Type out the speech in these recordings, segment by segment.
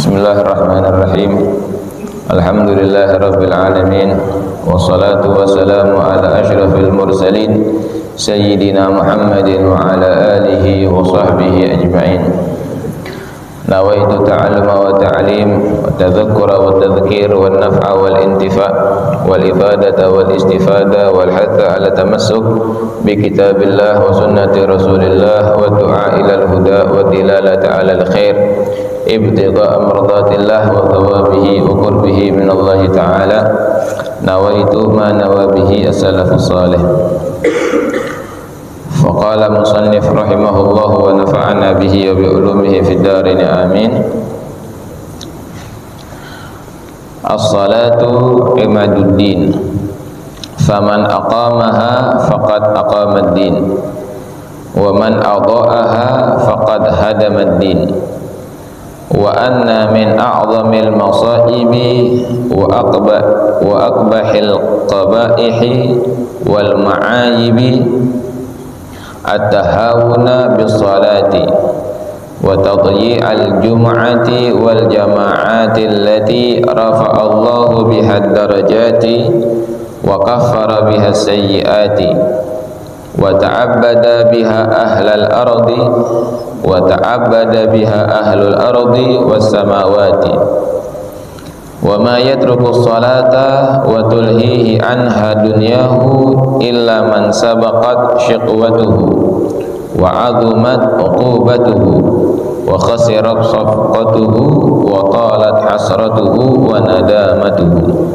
Bismillahirrahmanirrahim. Alhamdulillahirabbil alamin wassalatu wassalamu ala asyrafil mursalin sayyidina Muhammadin wa ala alihi wa sahbihi ajma'in. Nawaitu ta'alluma wa ta'lim wa tadhakkura wa tadhkir wa naf'a wal intifa' wal ifadata wal istifada wal hatha ala tamassuk bi kitabillah wa sunnati rasulillah wa du'a ilal huda wa dilalata ala al khair ibtigha'a mardatillah wa thawabihi wa qurbihi min Allah ta'ala. Nawaitu ma nawabihi as-salafus salih. Faqala musannif rahimahullah wa nafa'ana bihi wa bi ulumihi fid darin amin. As-salatu imaduddin, faman aqamaha faqad aqamad-din, wa man adha'aha faqad hadamad-din. Wa anna min a'zamil masaibi wa aqbahil qaba'ihi wal ma'ayibi at-tahawuna bis salati wa tadyi'al jum'ati wal jama'ati allati rafa'a Allahu biha ad-darajati wa kaffara biha as-sayyi'ati wa ta'abbada biha ahlal ardi wa ta'abbada biha ahlul ardi was samawati wa ma yatruku as-salata wa tulhihi anha dunyahu illa man sabaqat shiqwatuhu wa 'azumat 'uqubatuhu wa khasirat safqatuhu wa talat hasratuhu wa nadamatuhu.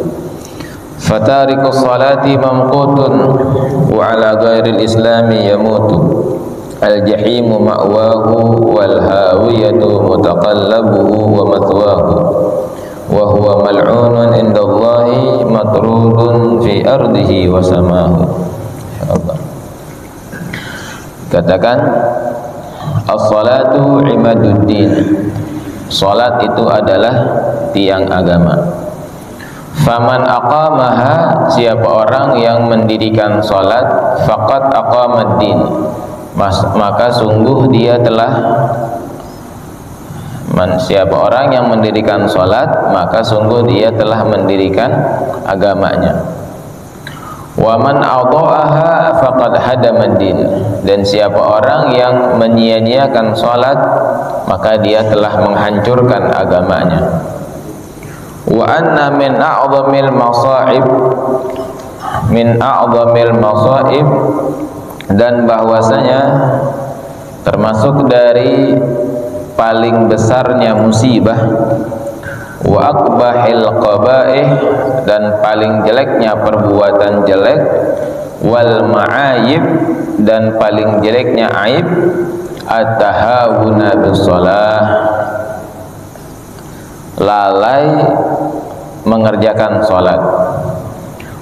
Fatariku as-salati mamqutun wa 'ala ghairil islami yamutu. Al-jahimu ma'wahu wal hawiyatu mutaqallabuhu wa mathwahu wa huwa mal'unun indallahi matrudun fi ardihi wa samahu. Insyaallah. Katakan as-salatu imaduddin. Salat itu adalah tiang agama. Faman aqamaha, siapa orang yang mendirikan salat, faqad aqamad-din, maka sungguh dia telah siapa orang yang mendirikan salat, maka sungguh dia telah mendirikan agamanya. Wa man adha'aha faqad hadamad-din, dan siapa orang yang menyia-nyiakan salat, maka dia telah menghancurkan agamanya. Wa anna min a'zamil masaib, dan bahwasanya termasuk dari paling besarnya musibah, wa aqbahil qaba'ih, dan paling jeleknya perbuatan jelek, wal ma'ayib, dan paling jeleknya aib, at-tahawuna bis-shalah, lalai mengerjakan salat,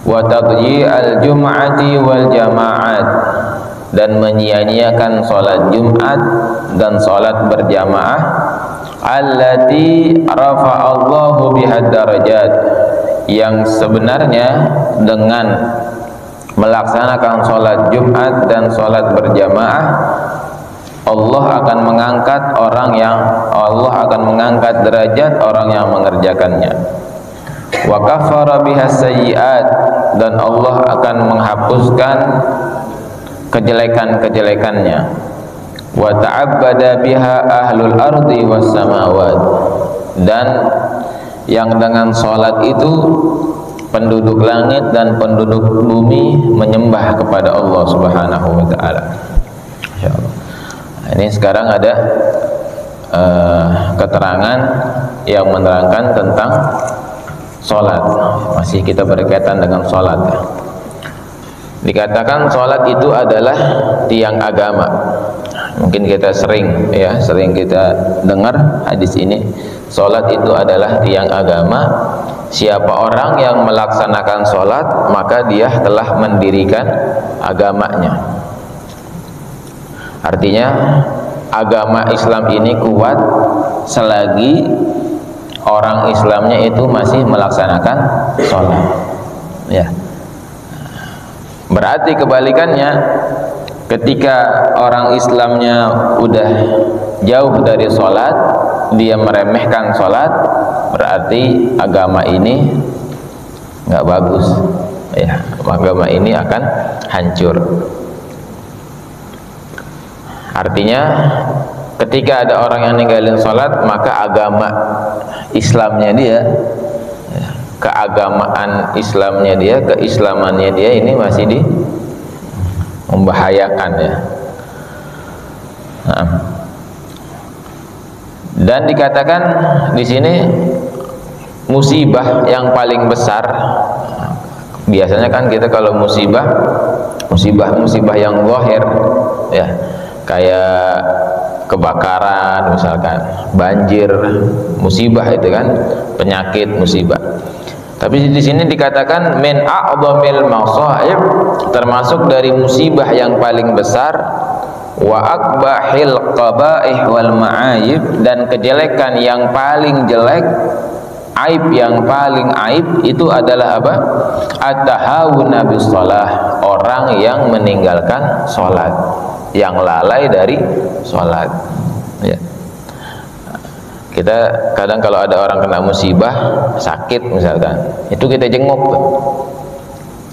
wa tadyi'al jum'ati wal jama'at, dan menyia-nyiakan salat Jumat dan salat berjamaah, allati rafa'allahu bihad darajat, yang sebenarnya dengan melaksanakan salat Jumat dan salat berjamaah Allah akan mengangkat derajat orang yang mengerjakannya. Wa kaffara bihas sayyi'at, dan Allah akan menghapuskan kejelekan-kejelekannya. Wa ta'abbada biha ahlul ardi was samawat, dan yang dengan salat itu penduduk langit dan penduduk bumi menyembah kepada Allah Subhanahu wa taala. Insyaallah. Ini sekarang ada keterangan yang menerangkan tentang sholat. Masih kita berkaitan dengan sholat. Dikatakan sholat itu adalah tiang agama. Mungkin kita sering kita dengar hadis ini. Sholat itu adalah tiang agama. Siapa orang yang melaksanakan sholat, maka dia telah mendirikan agamanya. Artinya agama Islam ini kuat selagi orang Islamnya itu masih melaksanakan sholat. Ya. Berarti kebalikannya, ketika orang Islamnya udah jauh dari sholat, dia meremehkan sholat, berarti agama ini nggak bagus. Ya, agama ini akan hancur. Artinya, ketika ada orang yang ninggalin sholat, maka agama Islamnya dia, keagamaan Islamnya dia, keislamannya dia ini masih membahayakan ya. Nah. Dan dikatakan di sini musibah yang paling besar. Biasanya kan kita kalau musibah yang zahir ya, kayak kebakaran misalkan, banjir, musibah itu kan, penyakit, musibah. Tapi di sini dikatakan min a'dhamil masaib, termasuk dari musibah yang paling besar, wa akbahil qabaih wal ma'ayib, dan kejelekan yang paling jelek, aib yang paling aib itu adalah apa? At-tahawuna bis shalah, orang yang meninggalkan sholat, yang lalai dari sholat ya. Kita kadang kalau ada orang kena musibah, sakit misalkan, itu kita jenguk tuh.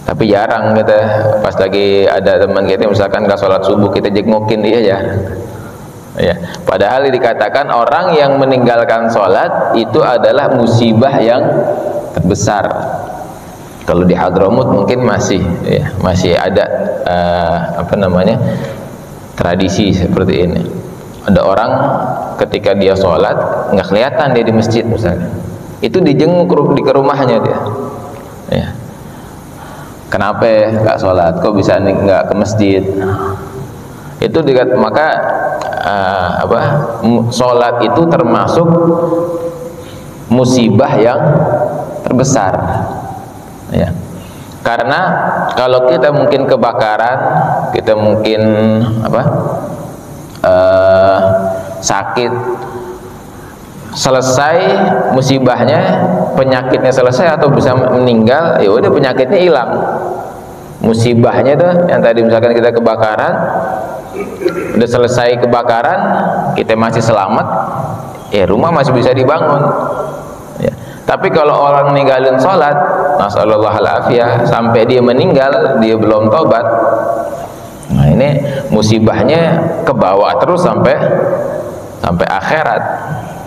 Tapi jarang kita pas lagi ada teman kita misalkan ke sholat subuh, kita jengukin dia ya. Ya, padahal dikatakan orang yang meninggalkan sholat itu adalah musibah yang terbesar. Kalau di Hadramut mungkin masih ada tradisi seperti ini. Ada orang ketika dia sholat nggak kelihatan dia di masjid misalnya, itu dijenguk di rumahnya dia. Ya. Kenapa nggak sholat? Kok bisa nggak ke masjid? Itu maka sholat itu termasuk musibah yang terbesar ya. Karena kalau kita mungkin kebakaran, kita mungkin sakit, selesai musibahnya, penyakitnya selesai atau bisa meninggal, ya udah penyakitnya hilang. Musibahnya tuh yang tadi misalkan kita kebakaran, udah selesai kebakaran, kita masih selamat, ya rumah masih bisa dibangun ya. Tapi kalau orang ninggalin sholat, nasallallahu alafiyah, sampai dia meninggal, dia belum tobat, nah ini musibahnya ke bawah terus sampai akhirat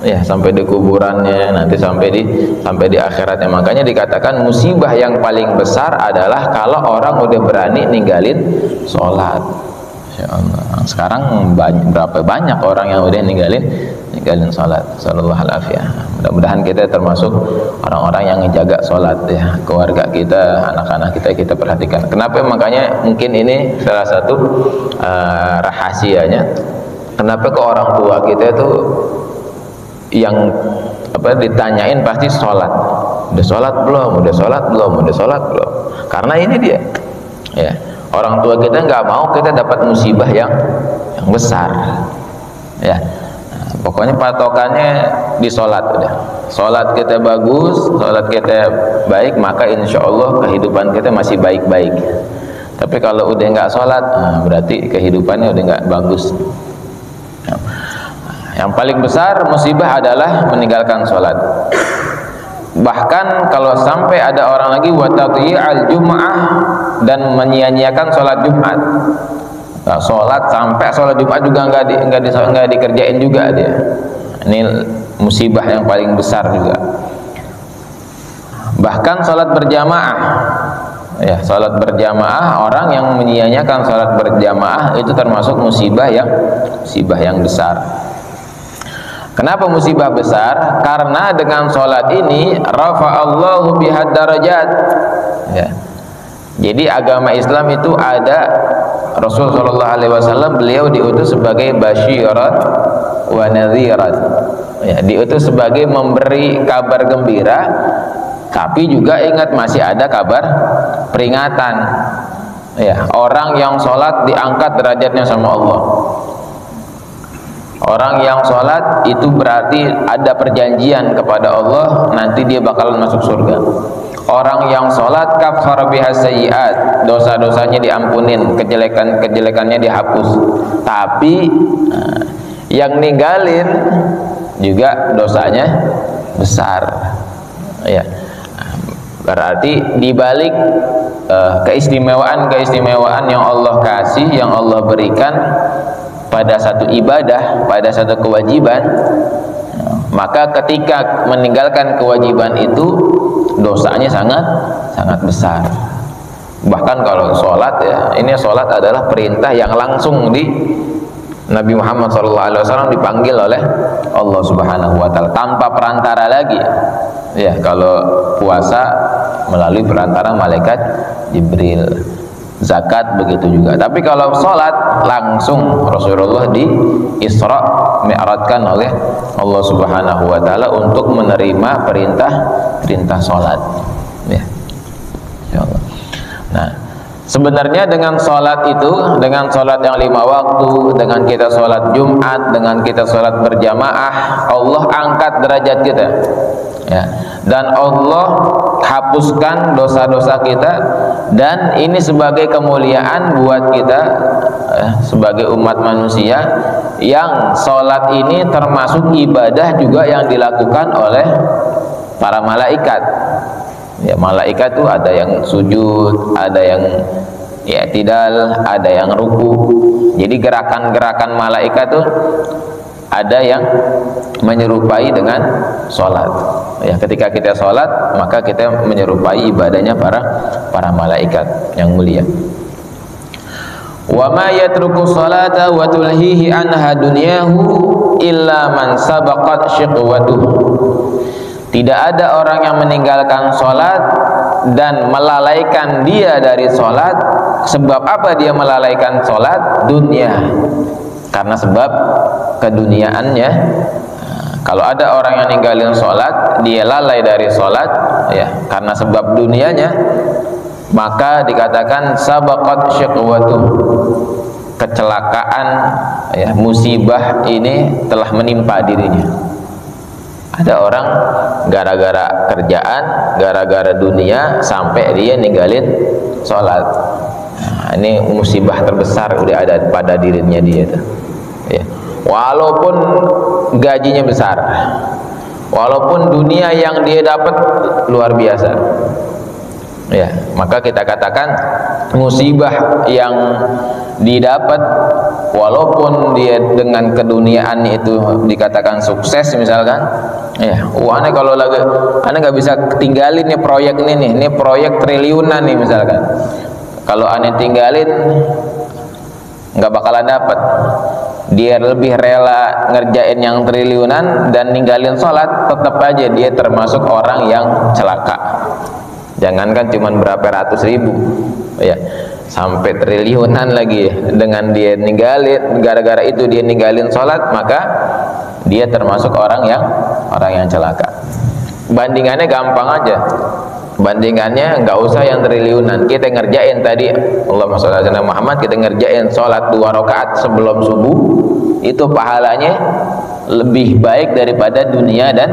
ya, sampai di kuburannya, nanti sampai di akhiratnya. Makanya dikatakan musibah yang paling besar adalah kalau orang udah berani ninggalin sholat. Ya Allah, sekarang berapa banyak orang yang udah ninggalin sholat. Sallallahu alaihi wasallam. Mudah-mudahan kita termasuk orang-orang yang menjaga sholat ya, keluarga kita, anak-anak kita perhatikan. Kenapa? Makanya mungkin ini salah satu rahasianya. Kenapa ke orang tua kita itu yang ditanyain pasti sholat, udah sholat belum, udah sholat belum, udah sholat belum? Karena ini dia ya, orang tua kita nggak mau kita dapat musibah yang besar ya. Nah, pokoknya patokannya di sholat udah. Sholat kita bagus, sholat kita baik, maka insya Allah kehidupan kita masih baik-baik. Tapi kalau udah nggak sholat, nah berarti kehidupannya udah nggak bagus. Nah, yang paling besar musibah adalah meninggalkan sholat. Bahkan kalau sampai ada orang lagi wa tadhi'al jum'ah, dan menyia-nyiakan sholat Jumat. Nah, sampai sholat Jumat juga nggak dikerjain juga dia. Ini musibah yang paling besar juga. Bahkan sholat berjamaah ya, sholat berjamaah, orang yang menyia-nyiakan sholat berjamaah itu termasuk musibah yang besar. Kenapa musibah besar? Karena dengan sholat ini rafa'allahu bihad darajat. Ya. Jadi agama Islam itu ada Rasulullah SAW, beliau diutus sebagai basyirat wa nadhirat. Ya, diutus sebagai memberi kabar gembira, tapi juga ingat masih ada kabar peringatan. Ya, orang yang sholat diangkat derajatnya sama Allah. Orang yang sholat itu berarti ada perjanjian kepada Allah, nanti dia bakalan masuk surga. Orang yang sholat kafar bihas sayyiat, dosa-dosanya diampunin, kejelekan-kejelekannya dihapus. Tapi yang ninggalin juga dosanya besar. Ya, berarti dibalik keistimewaan yang Allah kasih, yang Allah berikan pada satu ibadah, pada satu kewajiban, maka ketika meninggalkan kewajiban itu dosanya sangat besar. Bahkan kalau sholat, ya, ini sholat adalah perintah yang langsung di Nabi Muhammad SAW dipanggil oleh Allah Subhanahu wa Ta'ala tanpa perantara lagi. Ya, kalau puasa melalui perantara malaikat Jibril, zakat begitu juga. Tapi kalau sholat langsung Rasulullah di Isra mi'rajkan oleh Allah Subhanahu wa Ta'ala untuk menerima perintah sholat. Ya, insyaallah. Nah, sebenarnya dengan sholat itu, dengan sholat yang 5 waktu, dengan kita sholat Jumat, dengan kita sholat berjamaah, Allah angkat derajat kita. Ya, dan Allah hapuskan dosa-dosa kita, dan ini sebagai kemuliaan buat kita sebagai umat manusia, yang sholat ini termasuk ibadah juga yang dilakukan oleh para malaikat. Ya, malaikat itu ada yang sujud, ada yang i'tidal, ada yang ruku. Jadi gerakan-gerakan malaikat itu ada yang menyerupai dengan sholat. Ya, ketika kita sholat, maka kita menyerupai ibadahnya para malaikat yang mulia. Wa ma yatruku sholata wa tulhihi anha dunyahu illa man sabaqat shiqwatuhu. Tidak ada orang yang meninggalkan sholat dan melalaikan dia dari sholat. Sebab apa dia melalaikan sholat? Dunia. Karena sebab keduniaannya. Kalau ada orang yang ninggalin sholat, dia lalai dari sholat, ya, karena sebab dunianya, maka dikatakan sabaqat syiqwatuh, kecelakaan, ya, musibah ini telah menimpa dirinya. Ada orang gara-gara kerjaan, gara-gara dunia, sampai dia ninggalin sholat. Nah, ini musibah terbesar udah ada pada dirinya dia tuh. Ya. Walaupun gajinya besar, walaupun dunia yang dia dapat luar biasa, ya, maka kita katakan musibah yang didapat, walaupun dia dengan keduniaan itu dikatakan sukses misalkan, ya, aneh kalau lagi aneh nggak bisa tinggalin nih proyek ini proyek triliunan nih misalkan, kalau aneh tinggalin nggak bakalan dapat. Dia lebih rela ngerjain yang triliunan dan ninggalin sholat, tetap aja dia termasuk orang yang celaka. Jangankan cuman berapa ratus ribu, ya, sampai triliunan lagi. Dengan dia ninggalin, gara-gara itu dia ninggalin sholat, maka dia termasuk orang yang celaka. Bandingannya gampang aja. Bandingannya nggak usah yang triliunan, kita ngerjain tadi Allahumma sholli ala Muhammad, kita ngerjain sholat 2 rakaat sebelum subuh, itu pahalanya lebih baik daripada dunia dan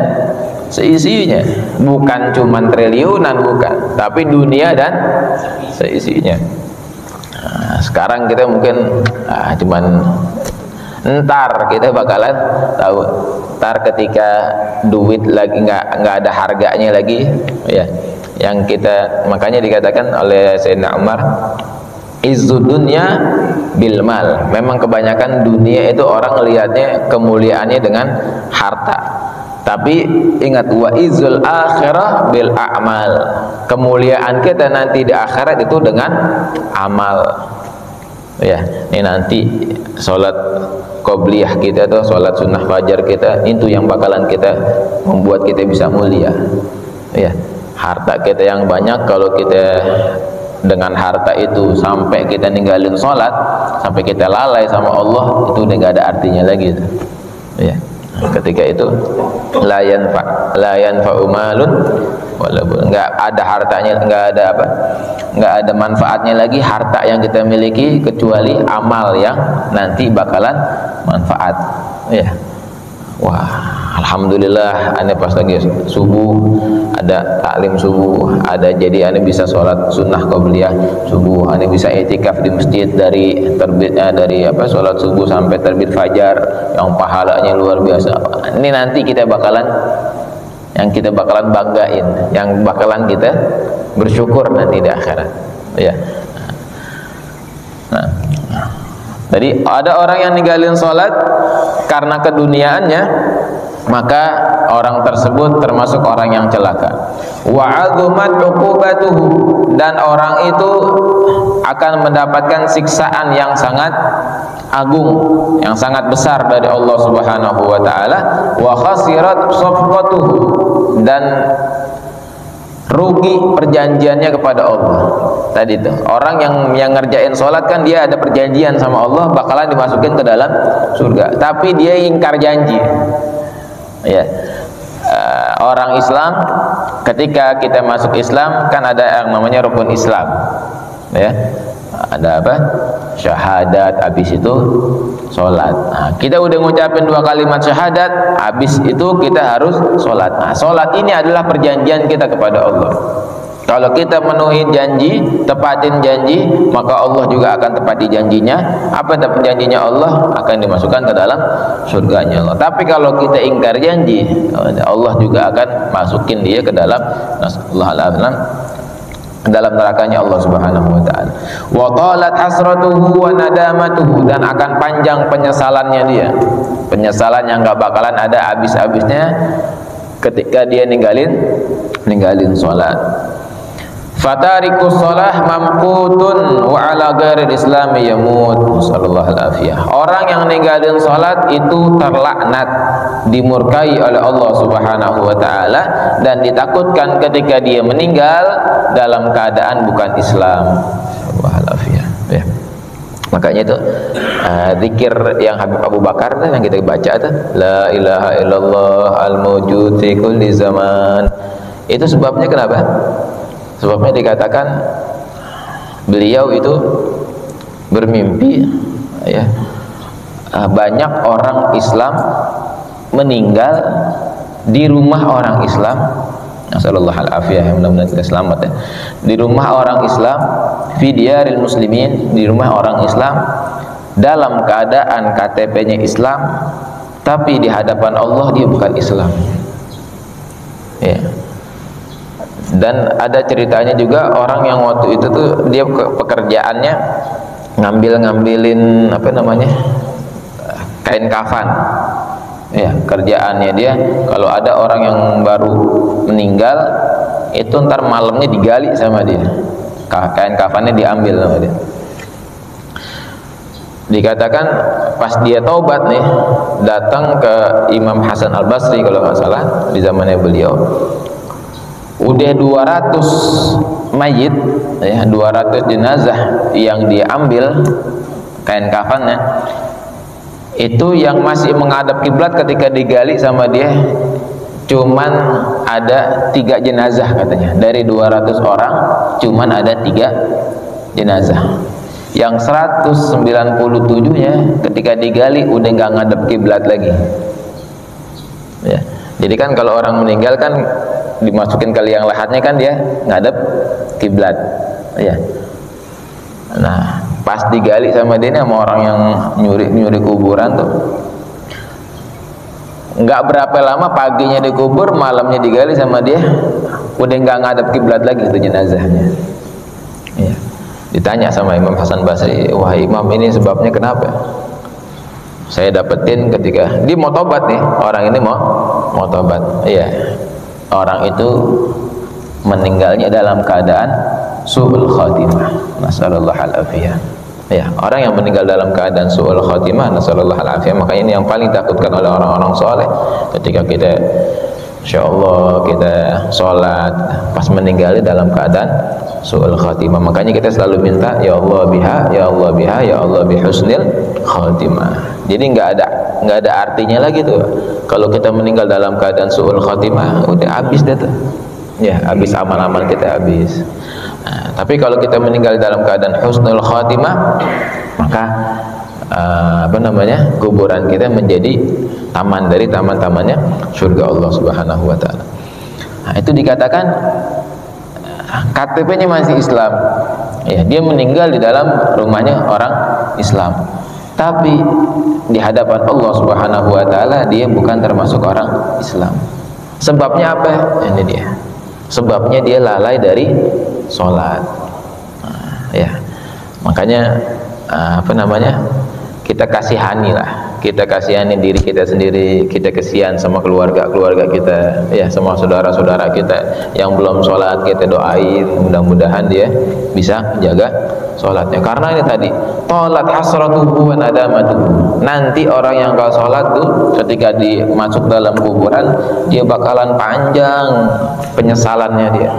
seisinya. Bukan cuman triliunan, bukan, tapi dunia dan seisinya. Nah, sekarang kita mungkin cuman ntar kita bakalan tahu, ntar ketika duit lagi nggak ada harganya lagi, ya, yang kita, makanya dikatakan oleh Sayyidina Umar, izzud dunya bil mal. Memang kebanyakan dunia itu orang lihatnya kemuliaannya dengan harta, tapi ingat, wa izzul akhirah bil a'mal. Kemuliaan kita nanti di akhirat itu dengan amal. Ya, ini nanti sholat qobliyah kita atau sholat sunnah fajar kita itu yang bakalan kita membuat kita bisa mulia. Ya, harta kita yang banyak, kalau kita dengan harta itu sampai kita ninggalin sholat, sampai kita lalai sama Allah, itu udah gak ada artinya lagi itu. Ya, ketika itu la yanfa'u malun walaupun nggak ada hartanya, nggak ada manfaatnya lagi harta yang kita miliki, kecuali amal yang nanti bakalan manfaat. Ya, wah, alhamdulillah, ane pas lagi subuh ada taklim subuh, ada jadi ane bisa sholat sunnah qobliyah subuh, ane bisa i'tikaf di masjid dari terbitnya dari sholat subuh sampai terbit fajar, yang pahalanya luar biasa. Ini nanti kita bakalan banggain, yang bakalan kita bersyukur nanti di akhirat. Ya. Nah, jadi ada orang yang ninggalin sholat karena keduniaannya, maka orang tersebut termasuk orang yang celaka. Wa 'azumat 'uqubatuhu, dan orang itu akan mendapatkan siksaan yang sangat agung, yang sangat besar dari Allah Subhanahu wa taala. Wa khasirat safqatuhu, dan rugi perjanjiannya kepada Allah. Tadi itu orang yang ngerjain sholat kan dia ada perjanjian sama Allah bakalan dimasukin ke dalam surga, tapi dia ingkar janji. Ya, orang Islam ketika kita masuk Islam kan ada yang namanya rukun Islam. Ya, ada apa? Syahadat, habis itu sholat. Nah, kita udah ngucapin 2 kalimat syahadat, habis itu kita harus sholat. Nah, sholat ini adalah perjanjian kita kepada Allah. Kalau kita menuhi janji, tepatin janji, maka Allah juga akan tepati janjinya. Apa janjinya Allah? Akan dimasukkan ke dalam surganya Allah. Tapi kalau kita ingkar janji, Allah juga akan masukin dia ke dalam dalam nerakanya Allah Subhanahu wa taala. Wa talat hasratuhu wa nadamatuhu, dan akan panjang penyesalannya dia. Penyesalan yang enggak bakalan ada habis-habisnya ketika dia ninggalin salat. Fatarikus shalah mamqutun wa ala ghairil islami yamut. Sallallahu alaihi. Orang yang ninggalin salat itu terlaknat, dimurkai oleh Allah Subhanahu wa taala, dan ditakutkan ketika dia meninggal dalam keadaan bukan Islam. Sallallahu alaihi. Ya. Makanya itu zikir yang Habib Abu Bakar yang kita baca itu, la ilaha illallah al-mawjud fi kulli zaman. Itu sebabnya kenapa? Sebabnya dikatakan beliau itu bermimpi, ya, banyak orang Islam meninggal di rumah orang Islam. Nasallallahu alaihi, mudah-mudahan kita selamat ya. Di rumah orang Islam, fi diyaril muslimin, di rumah orang Islam, dalam keadaan KTP-nya Islam, tapi di hadapan Allah dia bukan Islam. Ya. Dan ada ceritanya juga orang yang waktu itu tuh dia pekerjaannya ngambilin kain kafan. Ya, kerjaannya dia kalau ada orang yang baru meninggal itu ntar malamnya digali sama dia, kain kafannya diambil sama dia. Dikatakan pas dia taubat nih, datang ke Imam Hasan Al-Basri kalau nggak salah di zamannya beliau, udah 200 mayit, ya, 200 jenazah yang diambil kain kafannya, itu yang masih menghadap kiblat ketika digali sama dia cuman ada 3 jenazah katanya. Dari 200 orang cuman ada 3 jenazah. Yang 197 nya ketika digali udah nggak ngadep kiblat lagi. Ya. Jadi kan kalau orang meninggal kan dimasukin ke liang lahatnya kan dia ngadep kiblat. Ya. Nah, pas digali sama dia sama orang yang nyuri kuburan tuh, nggak berapa lama paginya dikubur, malamnya digali sama dia, udah nggak ngadep kiblat lagi itu jenazahnya. Ya. Ditanya sama Imam Hasan Basri, wah Imam, ini sebabnya kenapa? Saya dapetin ketika dia mau tobat nih, orang ini mau tobat. Iya. Orang itu meninggalnya dalam keadaan su'ul khatimah. Nasallallahu alaihi. Ya, orang yang meninggal dalam keadaan su'ul khatimah, nasallallahu alaihi, makanya ini yang paling ditakutkan oleh orang-orang soleh. Ketika kita insyaallah kita sholat pas meninggal dalam keadaan su'ul khatimah, makanya kita selalu minta ya Allah biha, ya Allah biha, ya Allah bihusnil khatimah. Jadi nggak ada artinya lagi tuh kalau kita meninggal dalam keadaan su'ul khatimah, udah habis deh tuh. Ya, habis amal-amal kita habis. Nah, tapi kalau kita meninggal dalam keadaan husnul khatimah, maka kuburan kita menjadi taman dari taman-tamannya surga Allah Subhanahu wa taala. Nah, itu dikatakan KTP-nya masih Islam. Ya, dia meninggal di dalam rumahnya orang Islam. Tapi di hadapan Allah Subhanahu wa taala dia bukan termasuk orang Islam. Sebabnya apa? Ini dia. Sebabnya dia lalai dari sholat. Ya, makanya kita kasihani lah, kita kasihani diri kita sendiri, kita kesian sama keluarga kita, ya, sama saudara-saudara kita yang belum sholat, kita doain mudah-mudahan dia bisa jaga sholatnya. Karena ini tadi tolat hasratuhu wa nadamatuhu, nanti orang yang gak sholat tuh ketika masuk dalam kuburan dia bakalan panjang penyesalannya dia,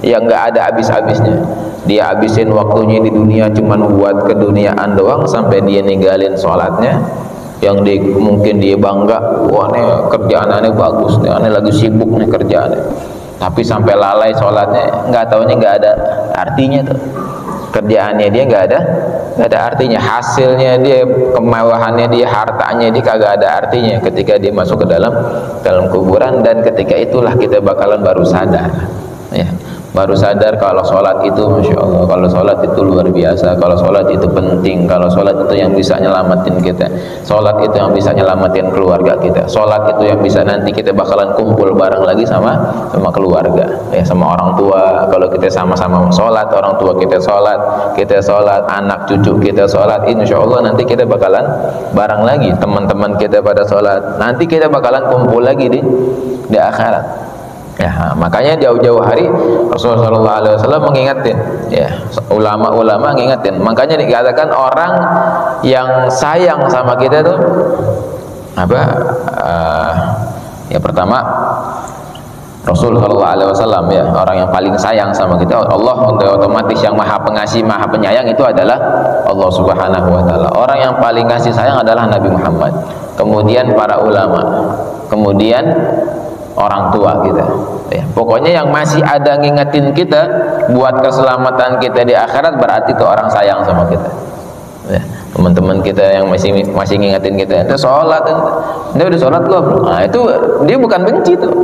yang nggak ada habis-habisnya. Dia habisin waktunya di dunia cuman buat keduniaan doang sampai dia ninggalin sholatnya yang mungkin dia bangga, wah nih kerjaan aneh bagus nih, aneh lagi sibuk nih kerjaannya, tapi sampai lalai sholatnya, nggak taunya nggak ada artinya tuh kerjaannya dia, nggak ada artinya, hasilnya dia, kemewahannya dia, hartanya dia kagak ada artinya ketika dia masuk ke dalam kuburan. Dan ketika itulah kita bakalan baru sadar, ya, baru sadar kalau sholat itu Masya Allah, kalau sholat itu luar biasa, kalau sholat itu penting, kalau sholat itu yang bisa nyelamatin kita, sholat itu yang bisa nyelamatin keluarga kita, sholat itu yang bisa nanti kita bakalan kumpul bareng lagi sama keluarga, ya, sama orang tua. Kalau kita sama-sama sholat, orang tua kita sholat, anak cucu kita sholat, insya Allah nanti kita bakalan bareng lagi, teman-teman kita pada sholat, nanti kita bakalan kumpul lagi di akhirat. Ya, makanya jauh-jauh hari Rasulullah SAW mengingatin, ya, ulama-ulama mengingatin. Makanya dikatakan orang yang sayang sama kita tuh ya pertama Rasulullah SAW, ya, orang yang paling sayang sama kita Allah, otomatis yang maha pengasih maha penyayang itu adalah Allah Subhanahu wa taala. Orang yang paling kasih sayang adalah Nabi Muhammad, kemudian para ulama, kemudian orang tua kita, ya. Pokoknya yang masih ada ngingetin kita buat keselamatan kita di akhirat, berarti itu orang sayang sama kita, ya. Teman-teman kita yang masih ngingetin kita, itu sholat, dia udah sholat belum? Nah, itu dia bukan benci tuh,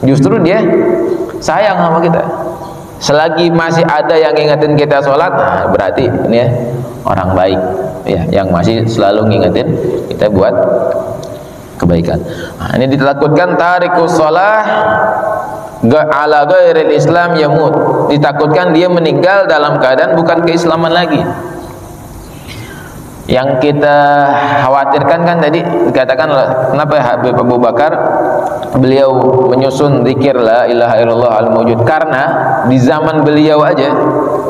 justru dia sayang sama kita. Selagi masih ada yang ngingetin kita sholat, nah, berarti ini ya, orang baik, ya, yang masih selalu ngingetin kita buat kebaikan. Nah, ini ditakutkan tarikus shalah ala ghairil Islam yamut, ditakutkan dia meninggal dalam keadaan bukan keislaman lagi. Yang kita khawatirkan kan tadi dikatakan, kenapa Habib Abu Bakar beliau menyusun zikir la ilaha illallah al-mawjud, karena di zaman beliau aja,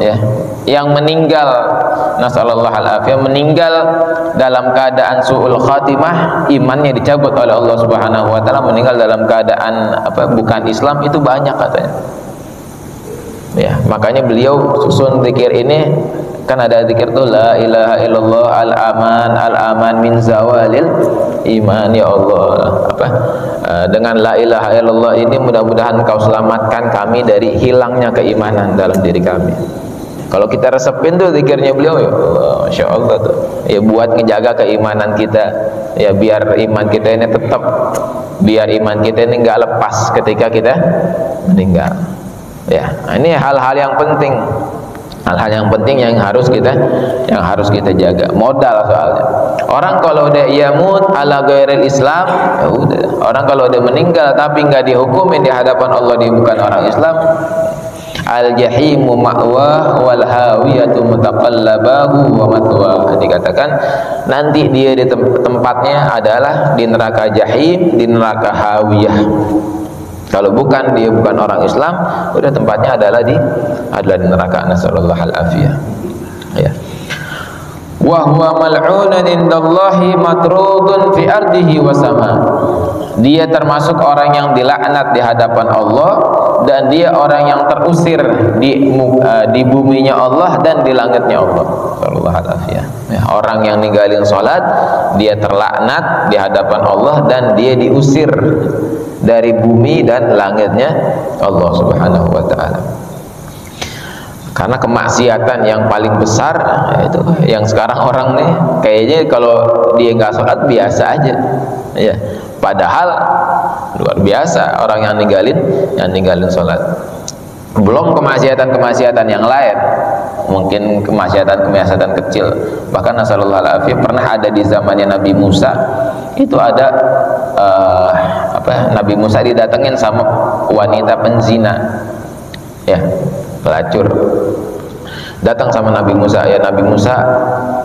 ya, yang meninggal nasallallahu al-afiyah, meninggal dalam keadaan su'ul khatimah, imannya dicabut oleh Allah Subhanahu wa taala, meninggal dalam keadaan bukan Islam, itu banyak katanya. Ya, makanya beliau susun zikir ini. Kan ada zikir tuh la ilaha illallah al-aman min zawalil iman, ya Allah, dengan la ilaha illallah ini mudah-mudahan kau selamatkan kami dari hilangnya keimanan dalam diri kami. Kalau kita resepin tuh zikirnya beliau, ya Allah, Masya Allah tuh, ya, buat ngejaga keimanan kita, ya, biar iman kita ini tetap, biar iman kita ini nggak lepas ketika kita meninggal, ya. Nah, ini hal-hal yang penting, hal-hal yang penting yang harus kita jaga, modal soalnya. Orang kalau udah yamut ala ghairil Islam, ya udah. Orang kalau udah meninggal tapi nggak dihukumin di hadapan Allah, dia bukan orang Islam, al jahimu ma'wah wal hawiyatu mutaqallabahu wa matwah, dikatakan nanti dia di tempatnya adalah di neraka jahim, di neraka hawiyah. Kalau dia bukan orang Islam, udah tempatnya adalah di neraka, nasallallahu al-afiyah, ya. wa huwa mal'unun indallahi matrudun fi ardihi wa sama. Dia termasuk orang yang dilaknat di hadapan Allah, dan dia orang yang terusir di buminya Allah dan di langitnya Allah. Sallallahu alaihi ya, orang yang ninggalin salat dia terlaknat di hadapan Allah dan dia diusir dari bumi dan langitnya Allah Subhanahu wa taala. Karena kemaksiatan yang paling besar itu yang sekarang orang nih kayaknya kalau dia nggak sholat biasa aja, ya. Padahal luar biasa orang yang ninggalin sholat. Belum kemaksiatan yang lain, mungkin kemaksiatan kecil. Bahkan nasallallahu alaihi pernah ada di zamannya Nabi Musa, itu ada Nabi Musa didatengin sama wanita penzina, ya, pelacur. Datang sama Nabi Musa, ya Nabi Musa,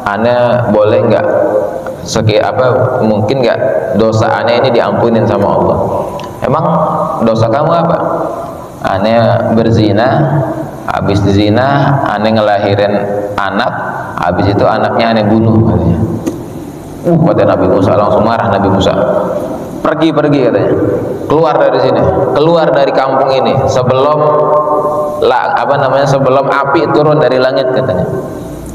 ana boleh nggak mungkin nggak dosa ana ini diampunin sama Allah? Emang dosa kamu apa? Ana berzina, habis zina ana ngelahirin anak, habis itu anaknya ana bunuh katanya. Kata Nabi Musa, langsung marah Nabi Musa. Pergi katanya. Keluar dari sini, keluar dari kampung ini sebelum sebelum api turun dari langit katanya.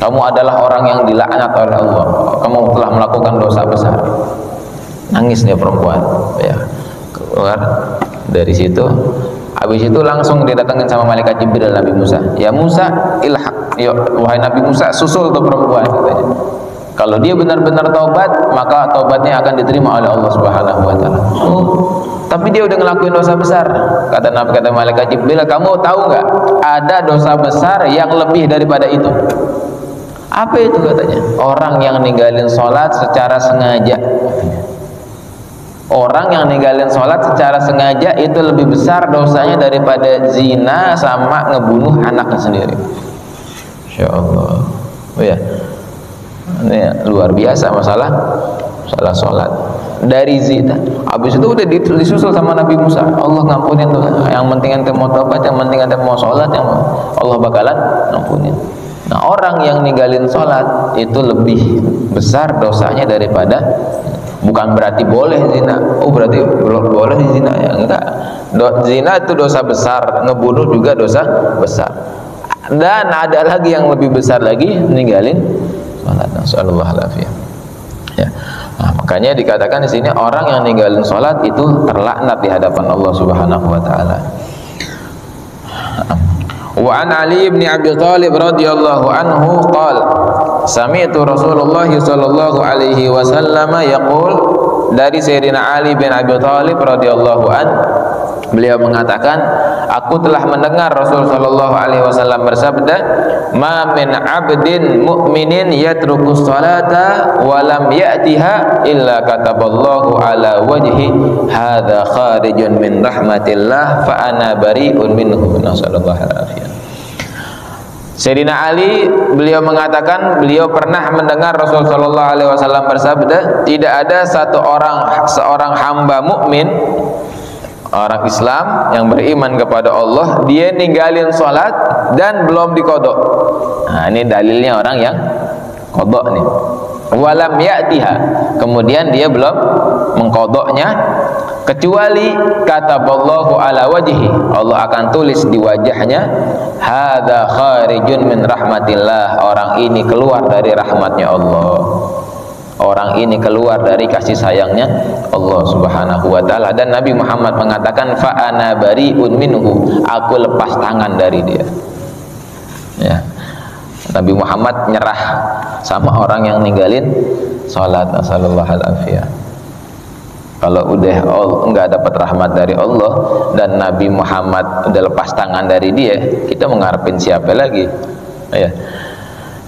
Kamu adalah orang yang dilaknat oleh Allah. Kamu telah melakukan dosa besar. Nangis dia perempuan, ya. Keluar dari situ. Habis itu langsung didatangin sama malaikat Jibril Nabi Musa. Ya Musa, ilhaq. Wahai Nabi Musa, susul tuh perempuan katanya. Kalau dia benar-benar taubat, maka taubatnya akan diterima oleh Allah Subhanahu wa taala. Tapi dia udah ngelakuin dosa besar. Kata malaikat Jibril, kamu tahu nggak? Ada dosa besar yang lebih daripada itu. Apa itu katanya? Orang yang ninggalin sholat secara sengaja. Orang yang ninggalin sholat secara sengaja itu lebih besar dosanya daripada zina sama ngebunuh anaknya sendiri. Insya Allah. Oh ya, ini luar biasa masalah sholat. Dari zina, habis itu udah disusul sama Nabi Musa. Allah ngampunin tuh. Yang penting ente mau taubat, yang penting ente mau sholat, yang Allah bakalan ngampunin. Nah, orang yang ninggalin sholat itu lebih besar dosanya daripada, bukan berarti boleh zina. Oh berarti boleh zina, ya enggak. Zina itu dosa besar, ngebunuh juga dosa besar. Dan ada lagi yang lebih besar lagi, ninggalin sholat. Nasallallahu alaihi. Ya. Nah, makanya dikatakan di sini orang yang ninggalin sholat itu terlaknat di hadapan Allah Subhanahu wa taala. Wa an Ali bin Abi Thalib radhiyallahu anhu qala sami'tu Rasulullah sallallahu alaihi wasallam yaqul, dari Sayyidina Ali bin Abi Thalib radhiyallahu an, beliau mengatakan, aku telah mendengar Rasul sallallahu alaihi wasallam bersabda, ma min 'abdin mu'minin yatruku sholata wa lam ya'tiha illa kataballahu ala wajhi hadza kharijun min rahmatillah fa ana bari'un minhu. Nasallallahu alaihi. Sayyidina Ali beliau mengatakan, beliau pernah mendengar Rasul sallallahu alaihi wasallam bersabda, tidak ada seorang hamba mukmin, orang Islam yang beriman kepada Allah, dia ninggalin sholat dan belum dikodok. Nah, ini dalilnya orang yang kodok nih. Walam ya'tiha, kemudian dia belum mengkodoknya, kecuali kataballahu ala wajhi, Allah akan tulis di wajahnya, hadza kharijun min rahmatillah, orang ini keluar dari rahmatnya Allah, orang ini keluar dari kasih sayangnya Allah Subhanahu wa taala. Dan Nabi Muhammad mengatakan, fa ana bari'un minhu, aku lepas tangan dari dia. Ya. Nabi Muhammad nyerah sama orang yang ninggalin salat. Nasallallahu alaihi. Kalau udah enggak dapat rahmat dari Allah dan Nabi Muhammad udah lepas tangan dari dia, kita mengharapin siapa lagi? Ya.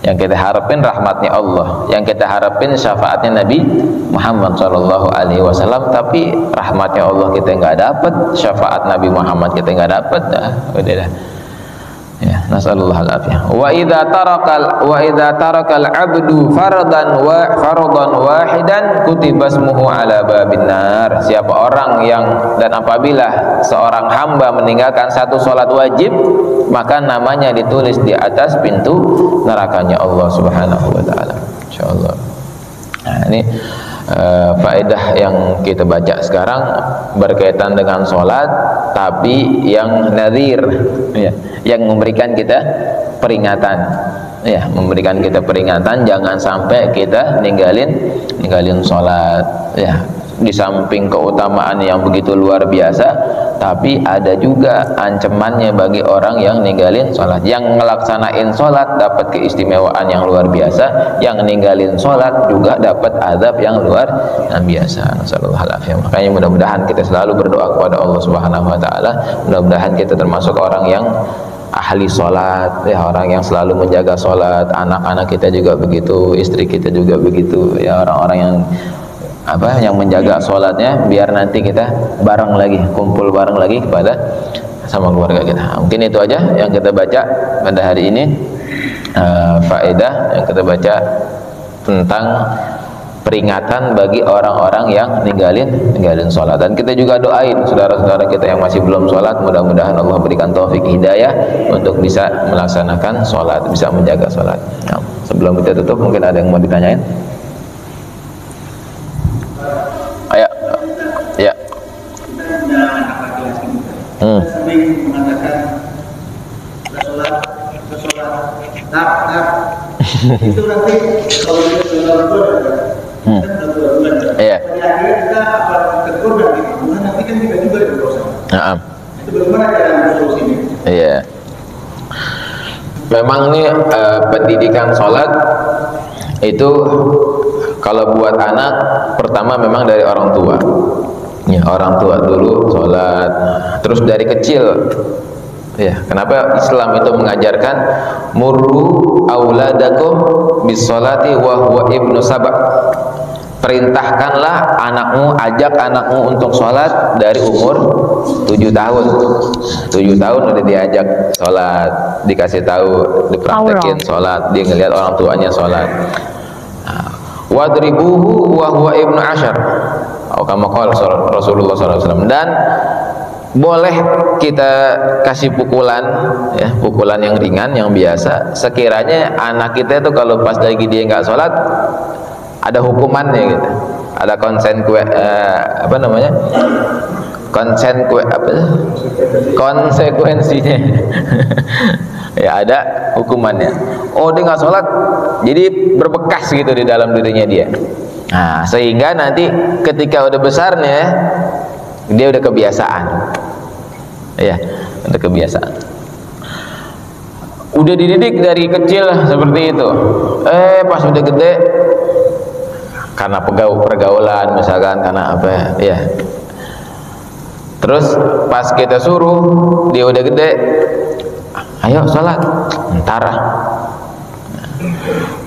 Yang kita harapin rahmatnya Allah, yang kita harapin syafaatnya Nabi Muhammad sallallahu alaihi wasallam. Tapi rahmatnya Allah kita nggak dapat, syafaat Nabi Muhammad kita nggak dapat, udah dah. Ya, nasallallahu alaihi. Wa idza tarakal abdu faradan wahidan kutiba ismuhu ala babin nar. Siapa orang yang, dan apabila seorang hamba meninggalkan satu salat wajib, maka namanya ditulis di atas pintu nerakanya Allah Subhanahu wa taala. Insyaallah. Nah, ini faedah yang kita baca sekarang berkaitan dengan sholat, tapi yang nadhir, ya, yang memberikan kita peringatan, ya, memberikan kita peringatan jangan sampai kita ninggalin sholat, ya. Di samping keutamaan yang begitu luar biasa, tapi ada juga ancamannya bagi orang yang ninggalin sholat. Yang ngelaksanain sholat dapat keistimewaan yang luar biasa, yang ninggalin sholat juga dapat azab yang luar biasa. Nasallallahu. Makanya mudah-mudahan kita selalu berdoa kepada Allah Subhanahu Wa Taala. Mudah-mudahan kita termasuk orang yang ahli sholat, ya, orang yang selalu menjaga sholat. Anak-anak kita juga begitu, istri kita juga begitu, ya, orang-orang yang menjaga sholatnya, biar nanti kita bareng lagi, kumpul bareng lagi sama keluarga kita. Mungkin itu aja yang kita baca pada hari ini, faedah yang kita baca tentang peringatan bagi orang-orang yang ninggalin sholat. Dan kita juga doain saudara-saudara kita yang masih belum sholat, mudah-mudahan Allah berikan taufik hidayah untuk bisa melaksanakan sholat, bisa menjaga sholat. Nah, sebelum kita tutup, mungkin ada yang mau ditanyain? Ayo, ya. Sering mengatakan sholat, itu nanti kalau dia sholat itu ada 2 bulan. Iya. Akhirnya kita terkorban di bulan nanti kan kita juga berdosa. Itu bagaimana cara solusinya? Iya. Memang nih pendidikan sholat itu kalau buat anak pertama memang dari orang tua, ya, orang tua dulu sholat, terus dari kecil, ya. Kenapa Islam itu mengajarkan murru auladakum bisolati wa huwa ibnu sabak, perintahkanlah anakmu, ajak anakmu untuk sholat dari umur 7 tahun. 7 tahun udah diajak sholat, dikasih tahu, dipraktekin sholat, dia ngelihat orang tuanya sholat. Wadribuhu wa huwa ibnu asyar, kama qala Rasulullah SAW. Dan boleh kita kasih pukulan, ya, pukulan yang ringan, yang biasa, sekiranya anak kita itu kalau pas lagi dia nggak sholat ada hukumannya gitu, ada konsekuensinya. Ya, ada hukumannya. Oh, dia nggak sholat, jadi berbekas gitu di dalam dirinya dia. Nah, sehingga nanti ketika udah besarnya dia udah kebiasaan, ya, udah kebiasaan, udah dididik dari kecil seperti itu. Pas udah gede, karena pergaulan misalkan, karena apa, ya, terus pas kita suruh dia udah gede, ayo sholat, ntar.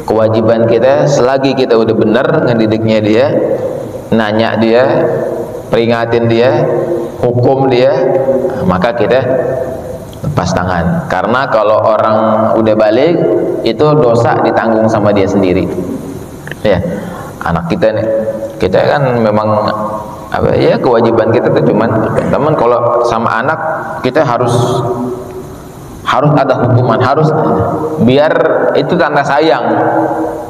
Kewajiban kita selagi kita udah bener ngedidiknya dia, nanya dia, peringatin dia, hukum dia, maka kita lepas tangan. Karena kalau orang udah balik, itu dosa ditanggung sama dia sendiri, ya. Anak kita nih, kita kan memang apa ya, kewajiban kita tuh cuman, teman, kalau sama anak kita harus ada hukuman, harus, biar itu tanda sayang.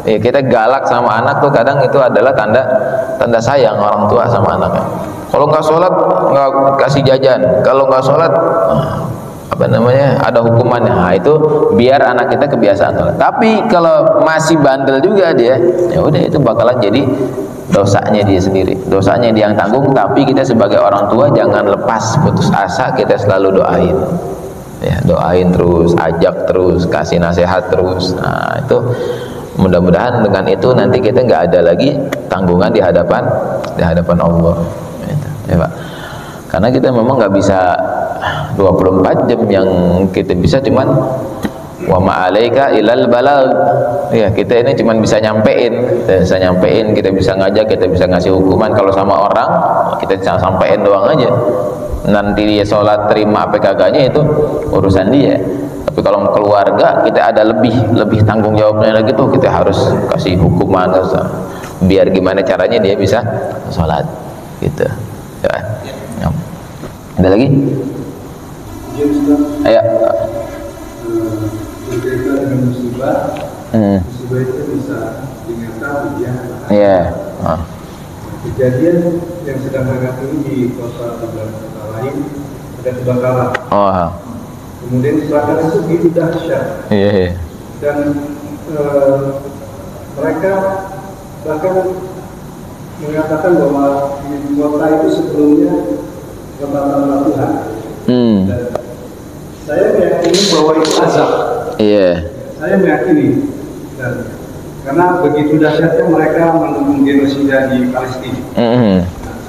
Kita galak sama anak tuh kadang itu adalah tanda sayang orang tua sama anaknya. Kalau nggak sholat nggak kasih jajan, kalau nggak sholat ada hukumannya. Nah, itu biar anak kita kebiasaan sholat. Tapi kalau masih bandel juga dia, ya udah, itu bakalan jadi dosanya dia sendiri, dosanya dia yang tanggung. Tapi kita sebagai orang tua jangan lepas putus asa, kita selalu doain, ya, doain terus, ajak terus, kasih nasihat terus. Nah, itu mudah-mudahan dengan itu nanti kita nggak ada lagi tanggungan di hadapan Allah, ya Pak. Karena kita memang nggak bisa 24 jam, yang kita bisa cuman wa ma'alaika ilal balagh, ya, kita ini cuman bisa nyampein, kita bisa ngajak, kita bisa ngasih hukuman. Kalau sama orang kita bisa sampein doang aja, nanti dia sholat terima PKK-nya itu urusan dia. Tapi kalau keluarga kita ada lebih tanggung jawabnya lagi tuh, kita harus kasih hukuman, biar gimana caranya dia bisa sholat gitu, ya. Ada lagi? Ayo. Ayo. Berkaitan dengan musibah, Musibah itu bisa diingatan ya. Iya. Kejadian yang sedang hangat ini di kota lain ada kebakaran. Oh. Kemudian kebakaran itu begitu dahsyat. Iya. Dan mereka bahkan mengatakan bahwa di kota itu sebelumnya kota tanpa Tuhan. Dan saya meyakini bahwa itu azab. Iya. Saya meyakini dan karena begitu dahsyatnya mereka mendukung genosida di Palestina.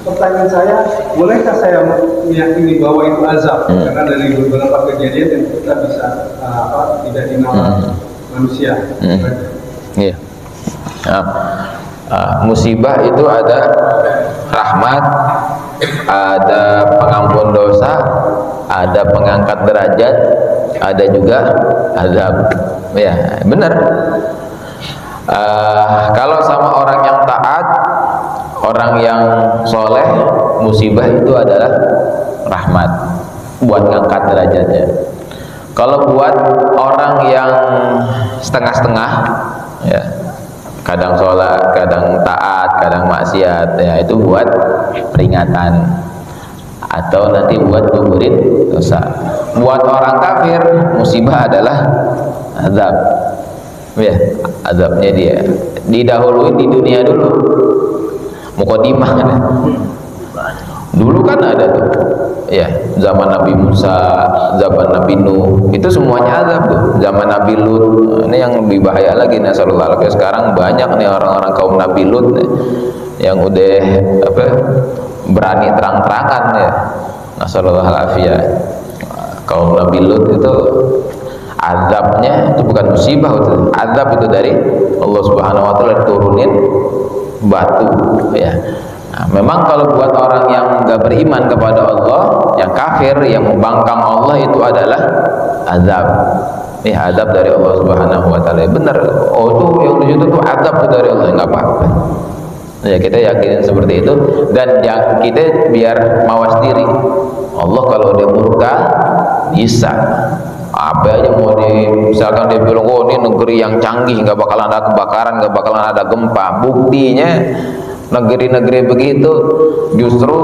Pertanyaan saya, bolehkah saya meyakini bahwa itu azab? Karena dari beberapa kejadian yang kita bisa tidak dinalar manusia. Iya. Musibah itu ada rahmat, ada pengampun dosa, ada pengangkat derajat, ada juga azab. Ya, benar. Kalau sama orang yang taat, orang yang soleh, musibah itu adalah rahmat buat ngangkat derajatnya. Kalau buat orang yang setengah-setengah, ya, kadang sholat, kadang taat, kadang maksiat, ya itu buat peringatan atau nanti buat gugurin dosa. Buat orang kafir, musibah adalah azab. Ya, azabnya dia didahului di dunia dulu. Muqaddimah kan. Dulu kan ada tuh. Ya, zaman Nabi Musa, zaman Nabi Nuh, itu semuanya azab tuh. Zaman Nabi Lut, ini yang lebih bahaya lagi nih, sallallahu alaihi. Sekarang banyak nih orang-orang kaum Nabi Lut nih, yang udah berani terang-terangan ya. Sallallahu alaihi. Kaum Nabi Lut itu azabnya itu bukan musibah, itu azab itu dari Allah Subhanahu wa taala turunin batu ya. Nah, memang kalau buat orang yang enggak beriman kepada Allah, yang kafir, yang membangkang Allah, itu adalah azab. Ya, azab dari Allah Subhanahu wa taala. Benar. Oh, itu yang di situ tuh azab tuh dari Allah, enggak apa-apa. Ya, kita yakinin seperti itu dan kita biar mawas diri. Allah kalau dia murka bisa apa aja mau misalkan dia bilang, oh ini negeri yang canggih, nggak bakalan ada kebakaran, nggak bakalan ada gempa. Buktinya negeri-negeri begitu justru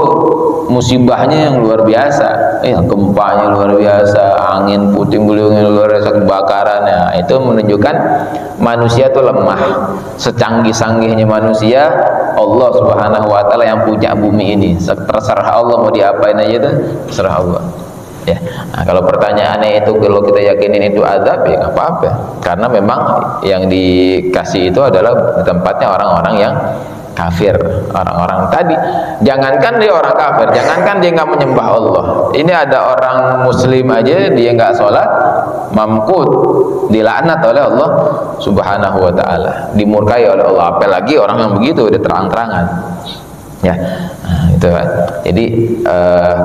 musibahnya yang luar biasa, gempanya luar biasa, angin puting beliungnya luar biasa, kebakarannya. Itu menunjukkan manusia itu lemah. Secanggih-canggihnya manusia, Allah Subhanahu wa taala yang punya bumi ini. Terserah Allah mau diapain aja itu, terserah Allah. Ya, nah, kalau pertanyaannya itu kalau kita yakinin itu azab, ya nggak apa-apa, karena memang yang dikasih itu adalah tempatnya orang-orang yang kafir, orang-orang tadi. Jangankan dia orang kafir, jangankan dia nggak menyembah Allah, ini ada orang muslim aja dia nggak sholat, mamkut, dilaknat oleh Allah Subhanahu wa taala, dimurkai oleh Allah, apalagi orang yang begitu udah terang-terangan. Ya, nah, itu kan. Jadi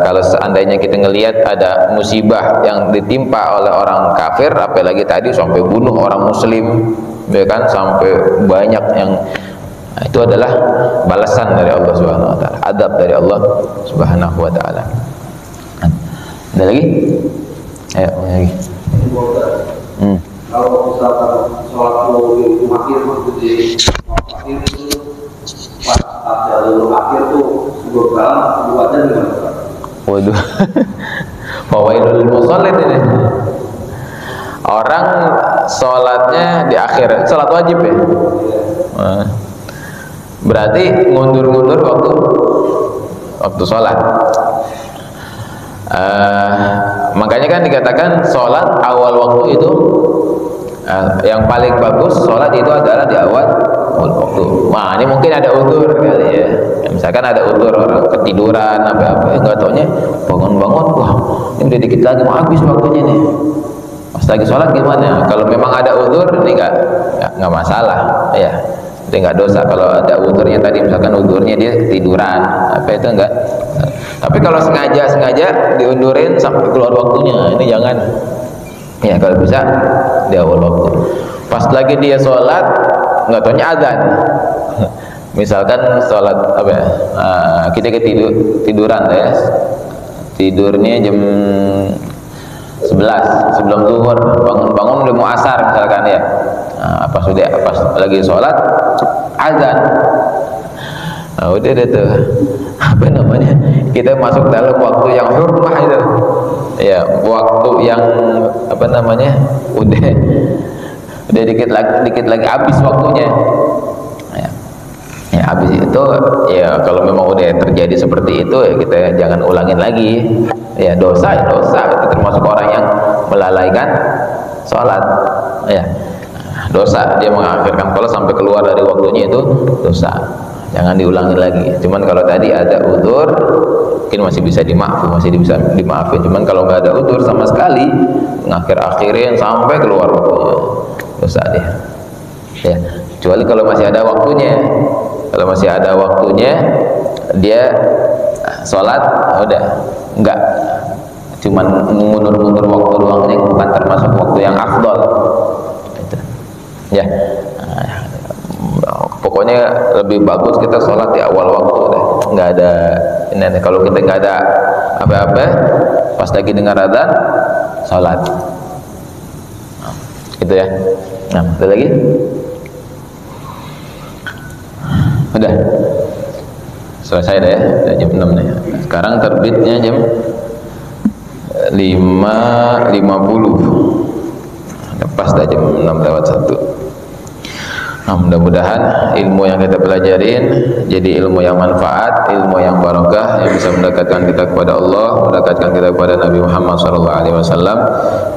kalau seandainya kita ngelihat ada musibah yang ditimpa oleh orang kafir, apalagi tadi sampai bunuh orang muslim, ya kan, sampai banyak yang, nah, itu adalah balasan dari Allah Subhanahu wa taala, adab dari Allah Subhanahu wa taala. Ada lagi? Ayo, lagi. Kalau misalkan sholat di akhir di pas jalur akhir tuh berjalan buatnya gimana? Waduh, fawaidul musallin ini. Orang sholatnya di akhir, sholat wajib ya. Berarti ngundur-ngundur waktu sholat. Makanya kan dikatakan sholat awal waktu itu yang paling bagus. Sholat itu adalah di awal waktu. Wah, ini mungkin ada udzur kali ya. Misalkan ada udzur, orang ketiduran apa-apa, nggak taunya bangun-bangun, wah ini udah dikit lagi mau habis waktunya nih, pas lagi sholat gimana? Kalau memang ada udzur ini nggak masalah ya, itu nggak dosa. Kalau ada udzurnya tadi, misalkan udzurnya dia ketiduran apa itu enggak. Tapi kalau sengaja diundurin sampai keluar waktunya, ini jangan ya. Kalau bisa di awal waktu, pas lagi dia sholat nggak taunya azan. Misalkan sholat apa ya, kita tiduran ya, tidurnya jam 11 sebelum zuhur, bangun-bangun udah mau asar misalkan ya. Pas pas lagi sholat azan. Nah, udah deh tuh, apa namanya, kita masuk dalam waktu yang hurmah itu ya, waktu yang apa namanya, udah dikit lagi habis waktunya ya, habis itu ya, kalau memang udah terjadi seperti itu ya kita jangan ulangin lagi ya, dosa itu termasuk orang yang melalaikan sholat ya, dosa dia mengakhirkan sholat sampai keluar dari waktunya, itu dosa, jangan diulangi lagi. Cuman kalau tadi ada udzur mungkin masih bisa dimaafin, cuman kalau nggak ada udzur sama sekali akhirin sampai keluar waktunya, dosa dia ya. Kecuali kalau masih ada waktunya, dia sholat udah enggak, cuman mundur waktu doang, ini bukan termasuk waktu yang afdol gitu. Ya, pokoknya lebih bagus kita sholat di awal waktu deh. Nggak ada ini, kalau kita nggak ada apa-apa pas lagi dengar adzan sholat gitu ya. Nah, ada lagi? Udah selesai dah ya, udah jam 6 nih. Sekarang terbitnya jam 5.50, lepas dah jam 6:01. Nah, mudah-mudahan ilmu yang kita pelajarin jadi ilmu yang manfaat, ilmu yang barokah, yang bisa mendekatkan kita kepada Allah, mendekatkan kita kepada Nabi Muhammad SAW.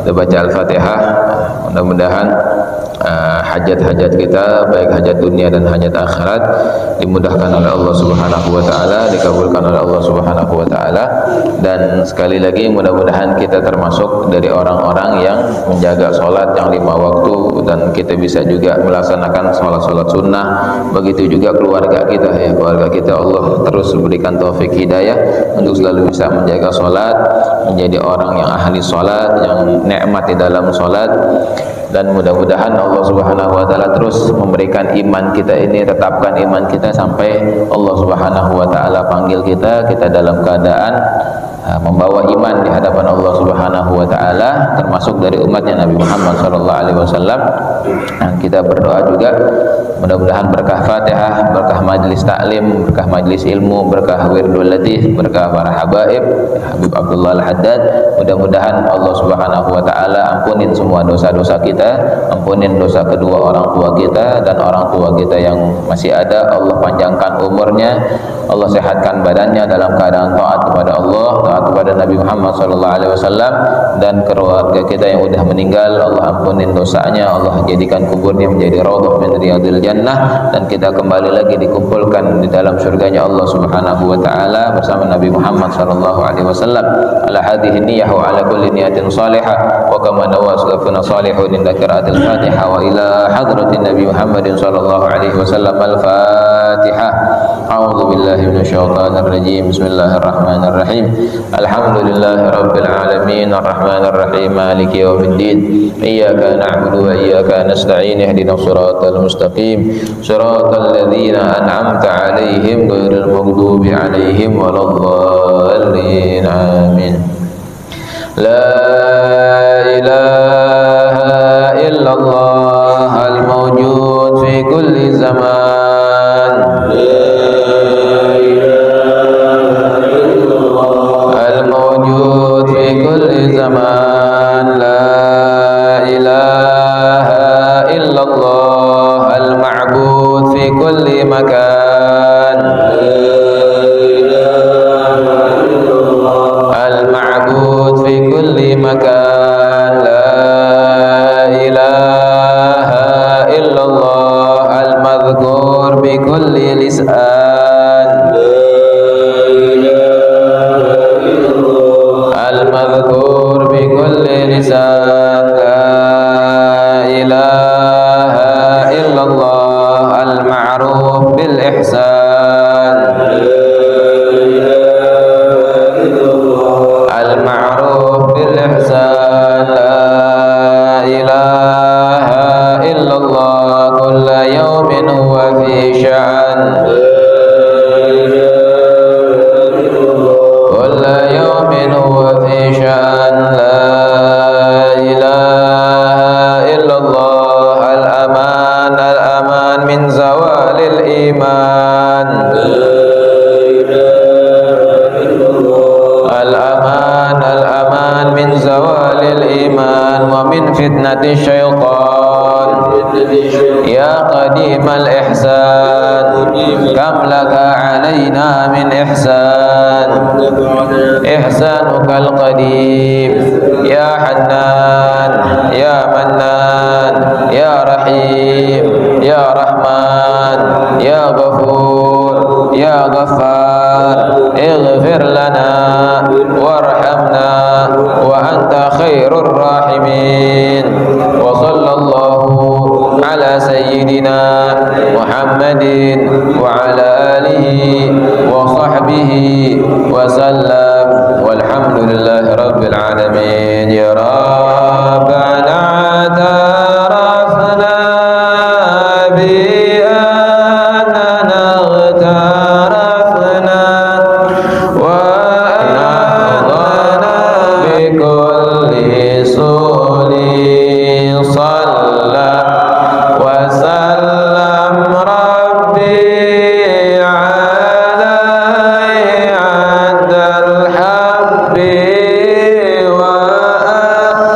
Kita baca Al-Fatihah, mudah-mudahan hajat-hajat kita, baik hajat dunia dan hajat akhirat, dimudahkan oleh Allah Subhanahu wa taala, dikabulkan oleh Allah Subhanahu wa taala. Dan sekali lagi mudah-mudahan kita termasuk dari orang-orang yang menjaga sholat yang 5 waktu, dan kita bisa juga melaksanakan sholat-sholat sunnah. Begitu juga keluarga kita ya, keluarga kita Allah terus berikan taufik hidayah untuk selalu bisa menjaga sholat, menjadi orang yang ahli sholat, yang nikmat di dalam sholat. Dan mudah-mudahan Allah Subhanahu wa taala terus memberikan iman kita ini, tetapkan iman kita sampai Allah Subhanahu wa taala panggil kita dalam keadaan membawa iman di hadapan Allah Subhanahu wa taala, termasuk dari umatnya Nabi Muhammad sallallahu alaihi wasallam. Kita berdoa juga mudah-mudahan berkah Fatihah, berkah majlis taklim, berkah majlis ilmu, berkah wirdul latif, berkah para habaib Habib Abdullah Al-Haddad. Mudah-mudahan Allah Subhanahu wa taala ampunin semua dosa-dosa kita, ampunin dosa kedua orang tua kita dan orang tua kita yang masih ada. Allah panjangkan umurnya, Allah sehatkan badannya dalam keadaan taat kepada Allah, taat kepada Nabi Muhammad SAW, dan keluarga kita yang sudah meninggal Allah ampunin dosanya, Allah jadikan kuburnya menjadi raudhah min riyadil jannah, dan kita kembali lagi dikumpulkan di dalam surganya Allah Subhanahu wa taala bersama Nabi Muhammad SAW. Ala hadhihi niyyah wa ala kulli niyatin salihah wa kama nawa salafuna salihun inda qiraatil Fatihah wa ila hadratin Nabi Muhammadin sallallahu alaihi wasallam. Al-Fatihah. A'udzu billahi minasyaitonir rajim. Bismillahirrahmanirrahim. Alhamdulillahi rabbil alamin arrahmanir rahim maliki yaumiddin. Iyyaka na'budu wa iyyaka nasta'in ihdinas siratal mustaqim siratal ladzina an'amta 'alaihim ghairil maghdubi 'alaihim waladdallin. Amin. La ilaha illallah al-mawjud fi kulli zaman. Al-mawjud fi kulli zaman. La ilaha illallah al-ma'bud fi kulli makan. Al-ma'bud fi kulli makan. La ilaha illallah al-madhkur bi kulli lisan. Al-madhkur bi kulli lisan. La ilaha illallah al-ma'ruf bil ihsan. Al-ma'ruf bil ihsan. La ilaha illallah kulla yawmin huwa fi sya'an. Kulla yawmin huwa fi sya'an. La ilaha illallah al-aman الشيطان يا قديم الإحسان كم لك علينا من إحسان إحسانك القديم يا حنان يا منان يا رحيم يا رحمن يا غفور يا غفار اغفر لنا وارحمنا وأنت خير الراحمين وصلى الله على سيدنا محمد وعلى آله وصحبه وسلم والحمد لله رب العالمين يا ربنا اعترفنا بأننا اغترفنا وأننا بكل سؤل صلى وسلم ربي عليه عند الحب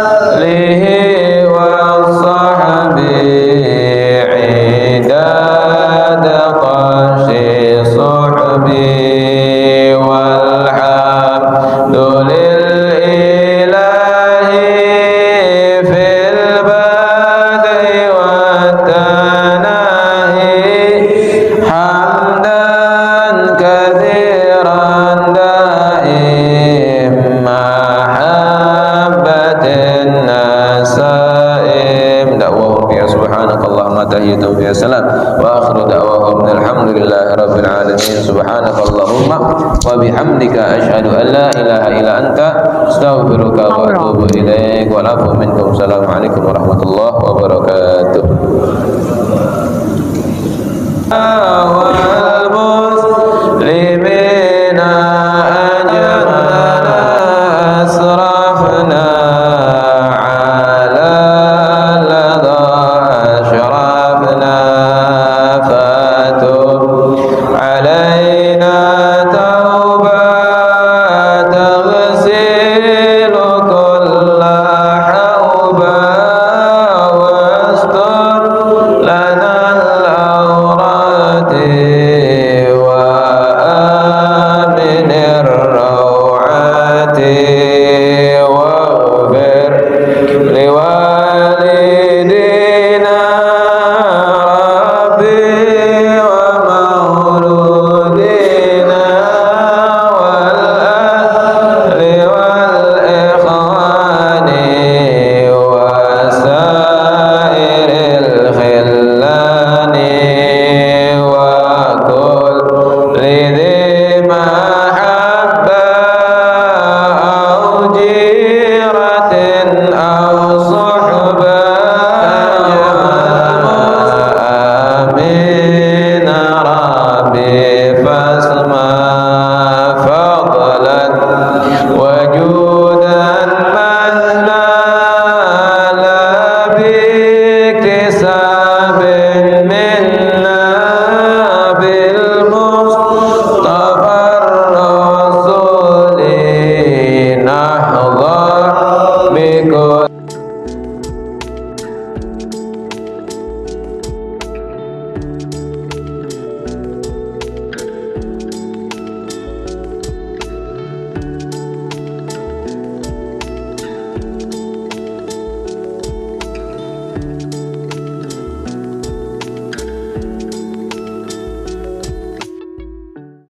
وآله والصحب عداد قش صحبي والحمد لله في البدء والتناهي حمدا كثيرا دائم محبة النسائم دعوهم فيها سبحانك اللهم تحيتهم فيها سلام وآخر دعوهم الحمد لله رب العالمين سبحانك اللهم وبحمدك أشهد أن لا إله إلا أنت أستغفرك وأتوب إليك والعفو منكم السلام عليكم ورحمة الله وبركاته